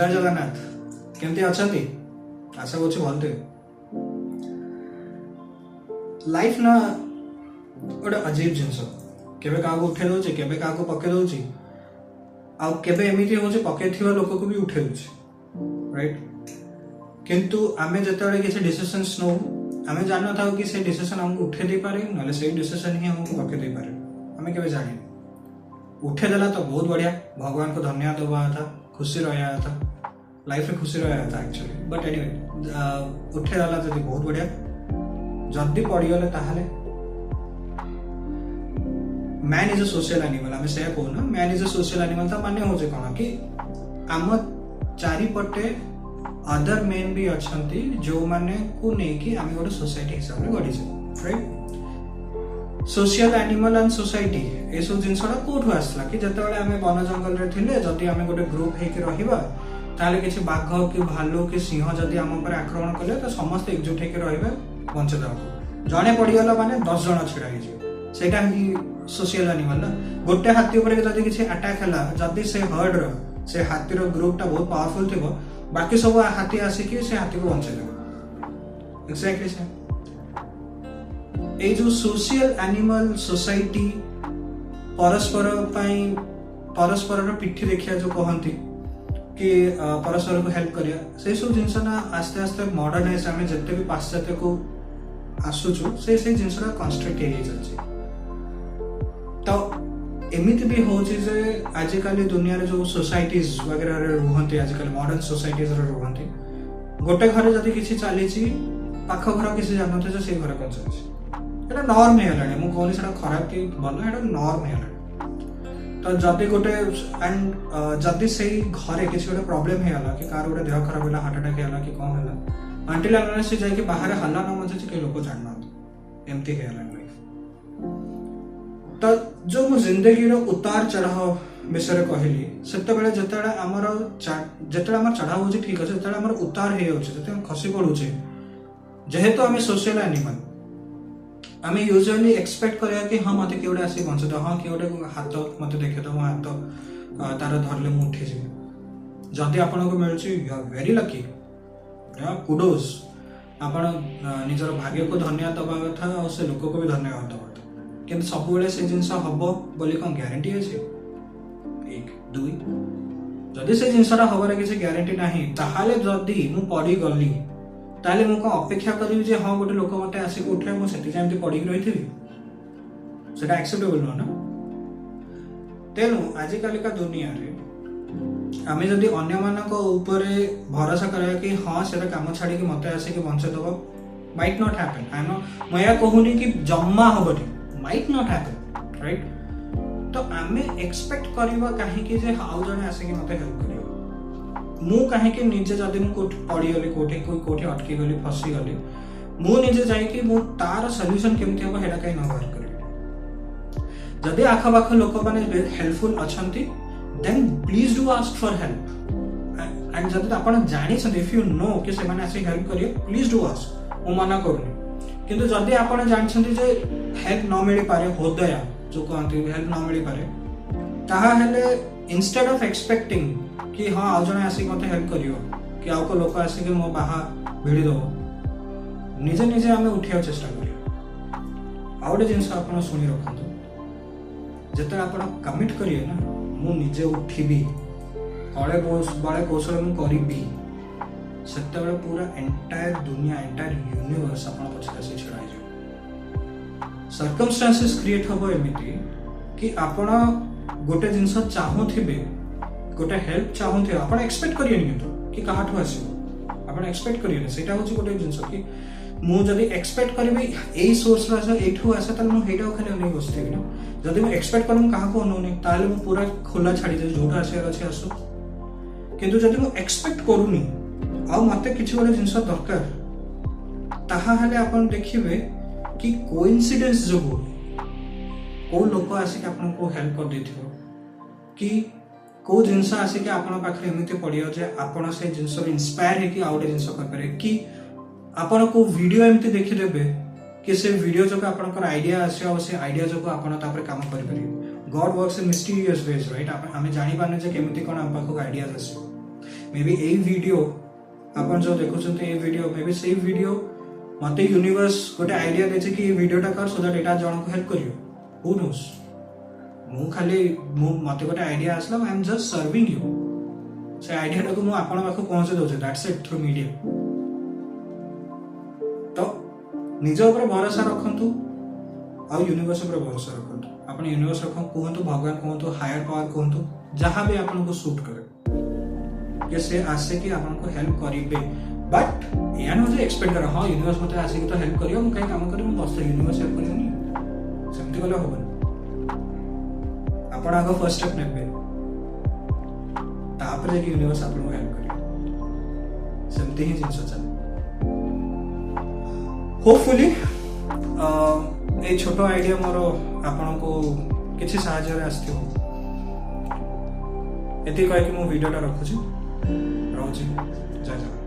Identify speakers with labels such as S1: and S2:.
S1: जय जगन्नाथ केमती अछंती आशा करूँ भलते लाइफ ना गोटे अजीब जिनस केबे क्या उठे दौचे केबे क्या पके दौची आबे एमती हो पके लोक को भी उठे दौचे राइट किंतु आमे जिते किसी डिसीजन नौ आमे जान था कि से डिसीजन हमको उठे दे पारे ना से डिसीजन ही हमको पके दे पारे आमे केबे जाने उठे देला तो बहुत बढ़िया भगवान को धन्यवाद देवा था खुशी रहा था लाइफ में खुशी रहा था एक्चुअली बट एनीवे उठे देला जदि बहुत बढ़िया जदि पड़गले ताहले man is a social animal आम से कहूना man is a social animal ता माने हो कौन कि आम चारिपटे अदर मेन भी अच्छी जो माने को लेकिन आम गोटे सोसाइटी हिसाब से गढ़ी right social animal and society ये सब जिनसा कौटू आसला कि जिते आम वन जंगल में थे जदि आम गोटे ग्रुप होकर ताले किसी बाघ कि भालू कि सिंह जदि आम पर आक्रमण कले तो समस्त एकजुट होकर रही बंचे जड़े पड़गला माने 10 जन छिड़ा सेटा ही सोशल एनिमल ना गोटे हाथी उपर जदि किसी अटैक है जदि से हर्ड से हाथीर ग्रुपटा बहुत पावरफुल थी बाकी सब हाथी आसिक से हाथी को बंचे एक्जाक्टली से ये जो सोशल एनिमल सोसाइटी परस्पर पिठी देखिया जो कहती कि परस्पर को हेल्प करिया से सब जिनस ना आस्ते आस्ते मॉडर्नाइज आम जिते भी पाश्चात्य को आसुचु से जिनसा कन्स्ट्रक्ट हो चलती तो एमती भी हो आजिकल दुनिया जो सोसाइटीज वगैरह रुहती आजिकल मॉडर्न सोसाइटीज रुहती गोटे घर जदि किसी चली पाख घर किसी जानते से घर कौन चलती এটা নর্ম হয়ে মু কোনি সেটা খারাপ কি ভালো এটা নর্ম হয়ে তো যদি গোটে এন্ড যদি সেই ঘরে কিছু গোটে প্রবলেম হয়ে कि कार गोटे देह खराब है हार्ट अटैक है कि कौन है अंटिल अनलेस से जाके बाहर हल्ला न मचे के लोग जानना एमती है लाइफ तो जो मु जिंदगी रो उतार चढ़ाव विषय कहली सेते बेले जतडा हमर जतडा हमर चढ़ाव होची ठीक আছে जतडा हमर उतार हे होची जते हम खसी पडुचे जेहेतु हमें सोशल एनिमल आम यूजुअली एक्सपेक्ट करिया कि हाँ मत किए आसिक बंचे तो हाँ किए हाथ मत देखे तो मो हाथ तार धरले मुझे उठी जी जदि आपन को मिलूँ you are very lucky kudos आप निजर भाग्य को धन्यवाद दबा कथा और से लोक को भी धन्यवाद दबा कथा कि सब से जिनस हम बोली कौन ग्यारंटी अच्छे एक दुई जदि से जिनसा हबार किसी ग्यारंटी ना ताहले जदि मु पढ़ी गली ताले मु कौन अपेक्षा करी जे हाँ गोटे लोक मत आसिक उठे मुझे पढ़ी रही थी सेटा एक्सेप्टेबल नुह ना तेणु आजिकालिका दुनिया रे आमे जदि अन्य मानक ऊपर भरोसा करा कि हाँ से काम छाड़ी मत आसिक बंचे दब might not happen I know मैं कहूनी कि जम्मा हबनी माइट नॉट हैपन राइट तो आमे एक्सपेक्ट करबा काहे कि जे आउ जने आसिक मत हेल्प करियो मु कहीं निजे जदि पड़गली कौटे अटकी गली फसी गली मुझे जाकि तार सल्यूशन केमती हम है कहीं न बाहर करी जदि आखपाख लोक मैंने हेल्पफुल अच्छा then please do ask for help and जब आप जानी इफ यू नो कि से आसिक हेल्प करिए प्लीज डू आस्क मु मना करूनी किंतु जदि आप जानते हेल्प न मिल पारे होदया जो कहते हेल्प न मिल पारे ताहले इंस्टेड ऑफ एक्सपेक्टिंग कि हाँ आज जने आसिक मत हेल्प करियो कि आउ को लोक आसिक मो बाहा भिड़ी दब निजे निजे आम उठा चेष्टा करिए आउ गोटे जिनस आप शुणी रखु जिते आप कमिट करिए ना मु निजे उठिबी कले बड़े कौशल मु करी से पूरा एंटायर दुनिया एंटायर यूनिवर्स आप पछे आसी छिड़ा सर्कमस्टांसेस क्रिएट हम एमती कि आपण गोटे जिनस चाहूबे गोटे हेल्प चाहूथे आप एक्सपेक्ट करिए कि कहाठू आसो आप एक्सपेक्ट करिए सेटा होची गोटे जिनस कि मु जदि एक्सपेक्ट करी यही सोर्स आसे एठू आसे ताले मु हेटा खाली नहीं बसथि ना जदि मु एक्सपेक्ट करम कहा को अनुनी ताले मु पूरा खोला छाड़ी दे जोटा आसे अछि आसो किंतु जदि मु एक्सपेक्ट करूनी आ मते किछि गोटे जिनस दरकार ताहा हले आपण देखिबे कि कोइंसिडेंस जो को लोक आसिक आपन को हेल्प कर देथिबो कि को जिनस आसिक आपन पाखरे एमिति पड़ियो जे आपन से जिनस इंस्पायर है कि आउटे जिनस कर पारे कि आपन को वीडियो एमिति देखि देबे कि से वीडियो जो आपन को आईडिया आसे से आईडिया जो आपन तापर काम कर पारे God works in mysterious veg right हमें जानी पाने जे केमिति कोन हम पाखो आईडियाज आसे मे बी एई वीडियो आपण जो देखुछन्ते ए वीडियो मे बी सेई वीडियो मते यूनिवर्स गोटे आइडिया देछि कि ए वीडियोटा कर सो दैट एटा जण को हेल्प करियो हु नोस मु खाली मते गोटे आइडिया आसला I am just serving you से आइडिया को मु आपण पाखो पहुंचे दोछे दैट्स इट थ्रू मीडिया तो निज ऊपर भरोसा रखंतु आ यूनिवर्स ऊपर भरोसा रखंतु आपण यूनिवर्स रखो कहंतु भगवान कहंतु हायर पावर कहंतु जहां भी आपन को सूट करे ये से आसे कि आपन को हेल्प करिबे बट या न जे एक्सपेक्ट कर हां यूनिवर्स मते आसे कि तो हेल्प करियो मु काई काम करी मु बस यूनिवर्स हेल्प करियोनी सेमति गले होबन आपण आगो फर्स्ट स्टेप नेबे तापर जे यूनिवर्स आपन को हेल्प करियो सेमति ही जिंस चल होपफुली ए छोटो आइडिया मोर आपण को किसी साहाय्य आसथिबो एति कहि कि मु वीडियोटा रखुछि जय जय।